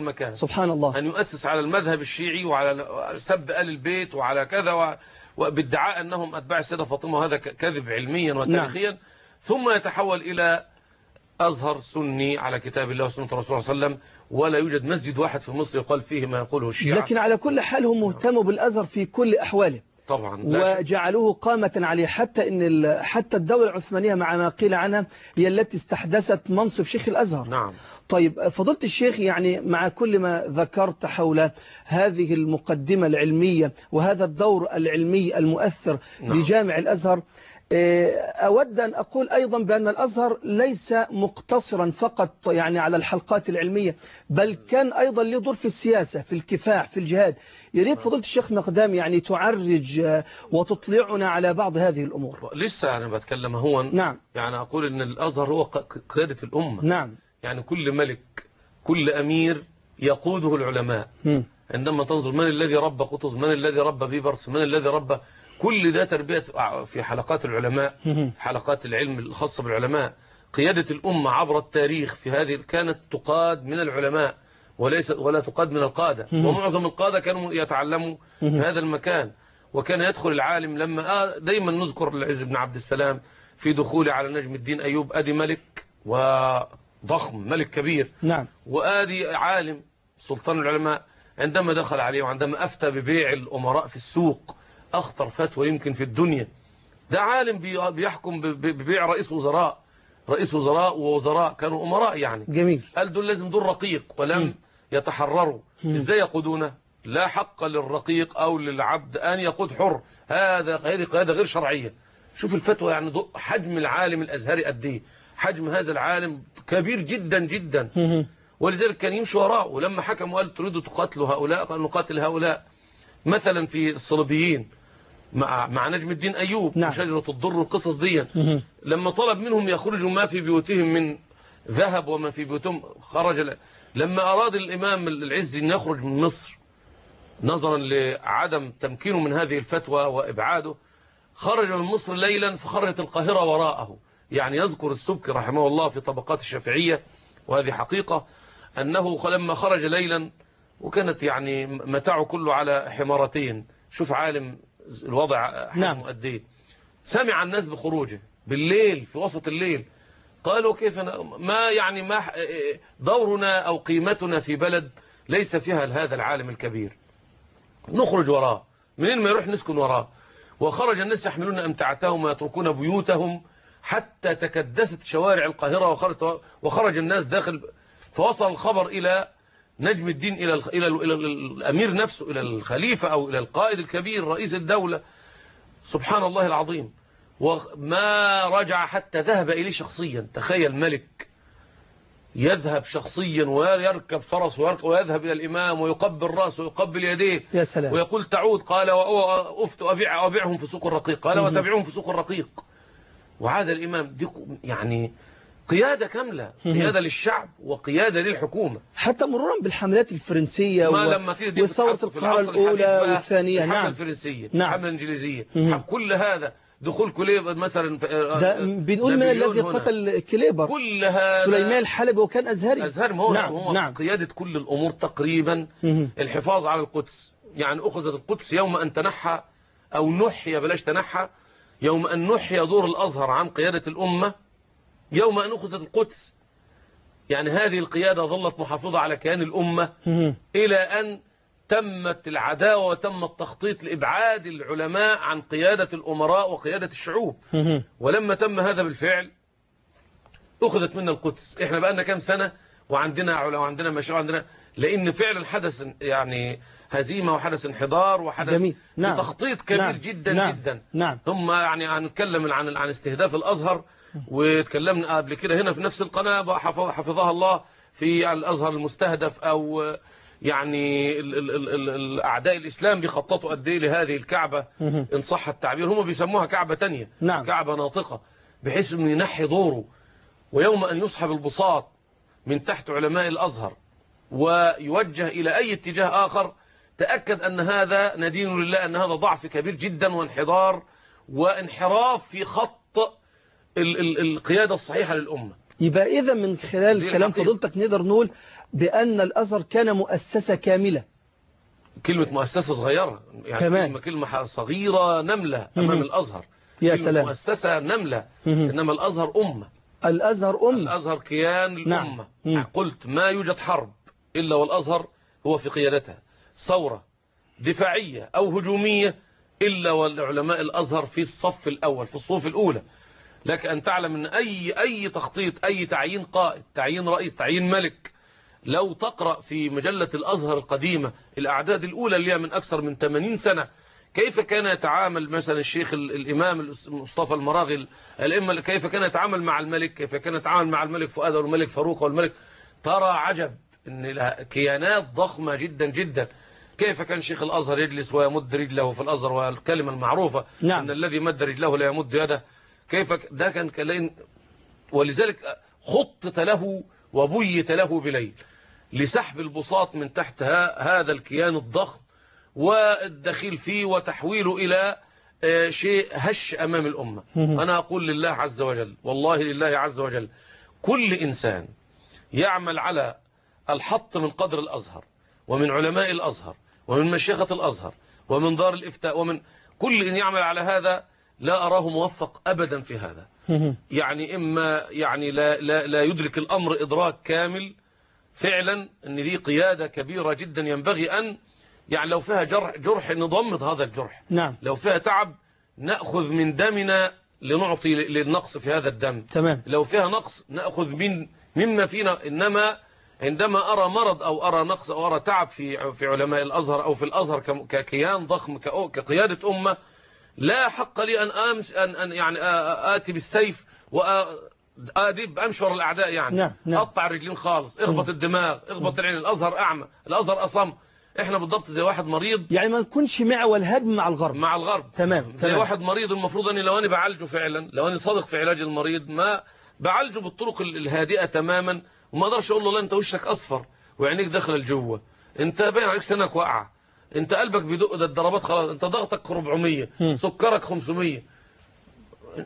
المكان. سبحان الله. أن يؤسس على المذهب الشيعي وعلى سب آل البيت وعلى كذا وبادعاء أنهم أتباع السيدة فاطمة، وهذا كذب علميا وتاريخيا. نعم. ثم يتحول إلى أزهر سني على كتاب الله وسنة رسول صلى الله عليه وسلم، ولا يوجد مسجد واحد في مصر يقال فيه ما يقوله الشيعة. لكن على كل حال هم مهتموا بالأزهر في كل أحواله طبعا، وجعلوه قامة عليه، حتى الدولة العثمانية مع ما قيل عنها هي التي استحدثت منصب شيخ الأزهر. نعم. طيب فضيلة الشيخ، يعني مع كل ما ذكرت حول هذه المقدمة العلمية وهذا الدور العلمي المؤثر لجامع الأزهر، أود أن أقول أيضا بأن الأزهر ليس مقتصرا فقط يعني على الحلقات العلمية، بل كان أيضا له دور في السياسة، في الكفاح، في الجهاد. يريد فضيلة الشيخ مقدام يعني تعرج وتطلعنا على بعض هذه الأمور. لسه أنا بتكلم هو. نعم. يعني أقول أن الأزهر هو قيادة الأمة. نعم. يعني كل ملك، كل أمير يقوده العلماء. عندما تنظر من الذي ربى قطز، من الذي ربى بيبرس، من الذي ربى، كل ده تربية في حلقات العلماء، حلقات العلم الخاصة بالعلماء. قيادة الأمة عبر التاريخ في هذه كانت تقاد من العلماء ولا تقاد من القادة، ومعظم القادة كانوا يتعلموا في هذا المكان. وكان يدخل العالم لما دايما نذكر العز بن عبد السلام في دخوله على نجم الدين أيوب، أدي ملك وضخم، ملك كبير. نعم. وآدي عالم سلطان العلماء، عندما دخل عليه وعندما أفتى ببيع الأمراء في السوق، أخطر فتوى يمكن في الدنيا. ده عالم بيحكم ببيع رئيس وزراء ووزراء كانوا أمراء يعني. جميل. قال دول لازم دول رقيق ولم يتحرروا. إزاي يقودونه؟ لا حق للرقيق أو للعبد أن يقود حر. هذه قيادة غير شرعية. شوف الفتوى، يعني حجم العالم الأزهري قد ايه. حجم هذا العالم كبير جدا جدا، ولذلك كان يمشي وراه. ولما حكم وقال تريدوا تقاتلوا هؤلاء، قال نقاتل هؤلاء. مثلا في الصليبيين مع نجم الدين أيوب، نعم. وشجرة الضر والقصص دي، لما طلب منهم يخرجوا ما في بيوتهم من ذهب وما في بيوتهم، خرج. لما أراد الإمام العز أن يخرج من مصر نظرا لعدم تمكينه من هذه الفتوى وإبعاده، خرج من مصر ليلا فخرجت القاهرة وراءه. يعني يذكر السبكي رحمه الله في طبقات الشافعية، وهذه حقيقة، أنه لما خرج ليلا وكانت يعني متاعه كله على حمارتين، شوف عالم الوضع حجمه قد ايه، سمع الناس بخروجه بالليل في وسط الليل، قالوا كيف ما دورنا أو قيمتنا في بلد ليس فيها هذا العالم الكبير، نخرج وراه، منين ما يروح نسكن وراه. وخرج الناس يحملون أمتعتهم ويتركون بيوتهم حتى تكدست شوارع القاهرة، وخرج الناس داخل. فوصل الخبر إلى نجم الدين، إلى الأمير نفسه، إلى الخليفة أو إلى القائد الكبير رئيس الدولة. سبحان الله العظيم. وما رجع حتى ذهب إليه شخصيا. تخيل ملك يذهب شخصيا ويركب فرس ويذهب إلى الإمام ويقبل رأسه ويقبل يديه، يا سلام. ويقول تعود، قال أبيعهم في سوق الرقيق، قال وتبيعهم في سوق الرقيق. وعاد الإمام دي يعني قيادة كاملة، قيادة للشعب وقيادة للحكومة، حتى مرورا بالحملات الفرنسية وثورة القاهرة الأولى والثانية. الحملة نعم. الفرنسية، نعم. الحملة الإنجليزية، كل هذا دخول كليبر مثلا. ده بنقول من الذي قتل كليبر؟ كل هذا سليمان الحلبي، وكان أزهري. هو. نعم. هو نعم. قيادة كل الأمور تقريبا. الحفاظ على القدس، يعني أخذت القدس يوم أن تنحى أو نحي، بلاش تنحى، يوم أن نحي دور الأزهر عن قيادة الأمة، يوم أن أخذت القدس. يعني هذه القيادة ظلت محافظة على كيان الأمة إلى أن تمت العداوة وتم التخطيط لإبعاد العلماء عن قيادة الأمراء وقيادة الشعوب. ولما تم هذا بالفعل أخذت منا القدس. إحنا بقالنا كام سنة وعندنا علماء وعندنا مشايخ وعندنا، لأن فعلا حدث يعني هزيمة وحدث انحدار وحدث تخطيط كبير جدا جدا. هم يعني هنتكلم عن استهداف الأزهر، وتكلمنا قبل كده هنا في نفس القناة حفظها الله في الأزهر المستهدف، أو يعني أعداء الإسلام بيخططوا قد ايه لهذه الكعبة إن صح التعبير. هم بيسموها كعبة تانية، كعبة ناطقة، بحيث أنه ينحي دوره. ويوم أن يسحب البساط من تحت علماء الأزهر ويوجه إلى أي اتجاه آخر، تأكد أن هذا ندين لله، أن هذا ضعف كبير جدا وانحدار وانحراف في خط القيادة الصحيحة للأمة. يبقى إذا من خلال كلام فضيلتك نقدر نقول بأن الأزهر كان مؤسسة كاملة. كلمة مؤسسة صغيرة يعني كمان. كلمة صغيرة نملة أمام الأزهر. يا سلام. مؤسسة نملة إنما الأزهر أمة. الأزهر أمة. الأزهر كيان الأمة. نعم. قلت ما يوجد حرب إلا والأزهر هو في قيادتها، ثورة دفاعية أو هجومية إلا والعلماء الأزهر في الصف الأول في الصفوف الأولى. لك أن تعلم أن أي تخطيط، أي تعيين قائد، تعيين رئيس، تعيين ملك، لو تقرأ في مجلة الأزهر القديمة الأعداد الأولى اللي هي من أكثر من 80 سنة كيف كان يتعامل مثلا الشيخ الإمام مصطفى المراغي الإمة، كيف كان يتعامل مع الملك، كيف كان يتعامل مع الملك فؤاد والملك فاروق والملك، ترى عجب أن لها كيانات ضخمة جدا جدا. كيف كان شيخ الأزهر يجلس ويمد رجله في الأزهر، والكلمة المعروفة نعم. أن الذي مد رجله لا يمد يده، كيف ده كان كلام. ولذلك خطط له وبيت له بليل لسحب البساط من تحت هذا الكيان الضخم والدخيل فيه وتحويله إلى شيء هش أمام الأمة. أنا أقول لله عز وجل، والله لله عز وجل، كل إنسان يعمل على الحط من قدر الأزهر ومن علماء الأزهر ومن مشيخة الأزهر ومن دار الإفتاء ومن كل إن يعمل على هذا لا أراه موفق أبدا في هذا. يعني إما يعني لا يدرك الأمر إدراك كامل فعلا أن دي قيادة كبيرة جدا ينبغي أن يعني لو فيها جرح نضمد هذا الجرح. نعم. لو فيها تعب نأخذ من دمنا لنعطي للنقص في هذا الدم. تمام. لو فيها نقص نأخذ مما فينا. إنما عندما أرى مرض أو أرى نقص أو أرى تعب في علماء الأزهر أو في الأزهر ككيان ضخم كقيادة أمة، لا حق لي أن يعني آتي بالسيف وأدب أمشور الأعداء يعني. نعم. أقطع الرجلين خالص، اخبط الدماغ، اخبط العين. الأزهر أعمى، الأزهر أصم. إحنا بالضبط زي واحد مريض، يعني ما نكونش معول هدم مع الغرب. مع الغرب. تمام. زي واحد مريض المفروض أني لو أنا بعالجه فعلا، لو أنا صادق في علاج المريض ما بعالجه بالطرق الهادئة تماما، وما اقدرش اقول له لا انت وشك اصفر وعينيك داخله لجوه، انت باين عليك سنك واقعه، انت قلبك بيدق، ده الضربات خلاص، انت ضغطك 400، سكرك 500،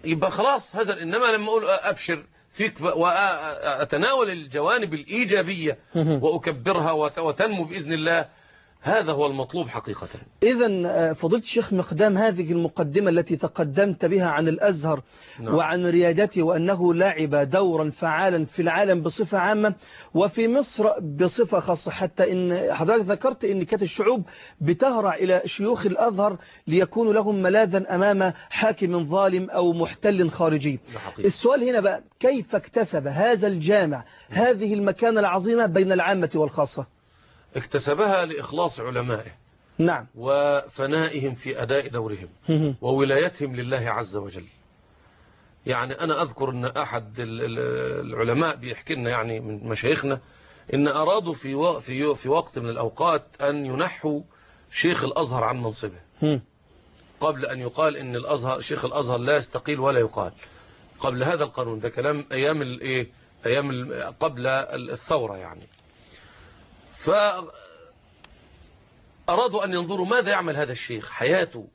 يبقى خلاص هذا. انما لما اقول ابشر فيك واتناول الجوانب الايجابيه واكبرها وتنمو باذن الله، هذا هو المطلوب حقيقة. إذن فضيلة الشيخ مقدام، هذه المقدمة التي تقدمت بها عن الأزهر نعم. وعن ريادته وأنه لعب دورا فعالا في العالم بصفة عامة وفي مصر بصفة خاصة، حتى إن حضرتك ذكرت إن كانت الشعوب بتهرع إلى شيوخ الأزهر ليكونوا لهم ملاذا أمام حاكم ظالم أو محتل خارجي. السؤال هنا بقى، كيف اكتسب هذا الجامع هذه المكانة العظيمة بين العامة والخاصة؟ اكتسبها لإخلاص علمائه. نعم. وفنائهم في أداء دورهم وولايتهم لله عز وجل. يعني أنا أذكر أن أحد العلماء بيحكي لنا يعني من مشايخنا إن أرادوا في وقت من الأوقات أن ينحوا شيخ الأزهر عن منصبه قبل أن يقال إن الأزهر شيخ الأزهر لا يستقيل ولا يقال. قبل هذا القانون، ده كلام أيام قبل الثورة يعني. فأرادوا أن ينظروا ماذا يعمل هذا الشيخ حياته،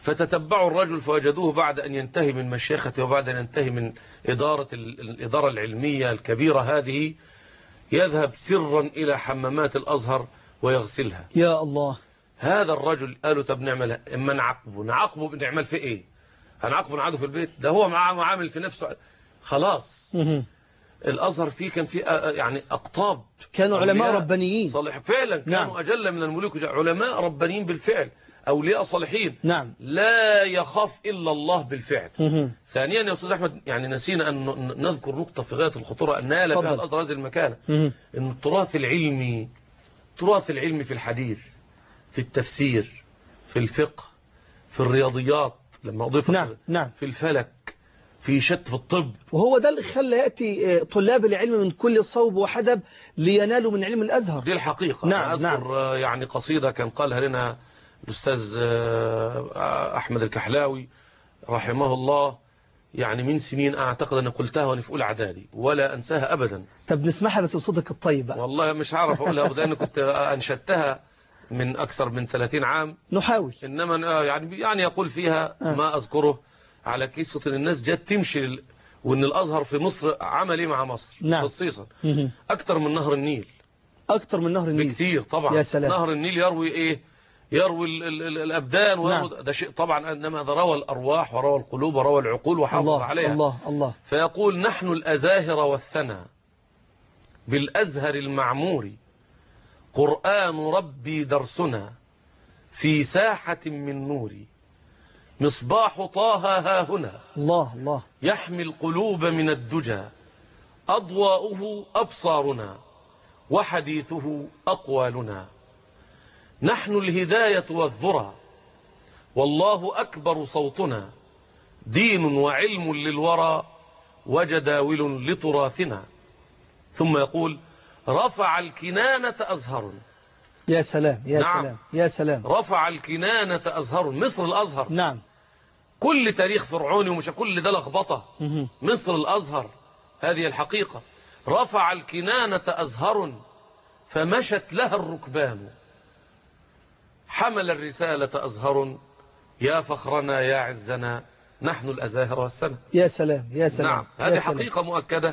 فتتبعوا الرجل فوجدوه بعد أن ينتهي من مشيخته وبعد أن ينتهي من الإدارة العلمية الكبيرة هذه يذهب سرا إلى حمامات الأزهر ويغسلها. يا الله. هذا الرجل قالوا طب نعمل إما نعاقبه بنعمل في إيه؟ هنعاقبه نقعده في البيت؟ ده هو معامل في نفسه خلاص. الأزهر فيه كان فيه يعني أقطاب، كانوا علماء ربانيين صالح فعلا. كانوا نعم. أجل من الملوك، علماء ربانيين بالفعل، أولياء صالحين. نعم. لا يخاف إلا الله بالفعل. ثانيا يا أستاذ أحمد، يعني نسينا أن نذكر نقطة في غاية الخطورة أن نال بها الأزهر هذه المكانة، أن التراث العلمي في الحديث، في التفسير، في الفقه، في الرياضيات لما أضيف نعم. في الفلك، في في الطب. وهو ده اللي خلى يأتي طلاب العلم من كل صوب وحدب لينالوا من علم الأزهر. دي الحقيقة. نعم. أذكر يعني قصيدة كان قالها لنا الأستاذ أحمد الكحلاوي رحمه الله، يعني من سنين أعتقد أن قلتها وأنا في أولى إعدادي ولا أنساها أبدا. طب نسمعها بس بصوتك الطيب بقى. والله مش عارف أقولها لأن كنت أنشدتها من أكثر من 30 عام. نحاول. إنما يعني يقول فيها ما أذكره على قصة ان الناس جت تمشي وان الازهر في مصر عمل ايه مع مصر نعم. خصيصا اكتر من نهر النيل، اكتر من نهر النيل بكتير طبعا. يا سلام. نهر النيل يروي ايه؟ يروي الابدان ويروي نعم. ده شيء طبعا، انما ده روى الارواح وروى القلوب وروى العقول وحافظ الله عليها. الله. فيقول نحن الازاهر والثنى بالازهر المعمور، قرآن ربي درسنا في ساحة من نوري، مصباح طه ها هنا الله يحمي القلوب من الدجى، أضواؤه أبصارنا وحديثه أقوالنا، نحن الهداية والذرى والله أكبر صوتنا، دين وعلم للورى وجداول لتراثنا. ثم يقول رفع الكنانة أزهر. يا سلام يا نعم. سلام يا سلام. رفع الكنانة أزهر، مصر الأزهر. نعم. كل تاريخ فرعوني ومش كل ده لخبطة. مصر الأزهر، هذه الحقيقة. رفع الكنانة أزهر فمشت لها الركبان، حمل الرسالة أزهر يا فخرنا يا عزنا، نحن الأزاهر والسنة. يا سلام يا سلام. نعم، هذه حقيقة مؤكدة.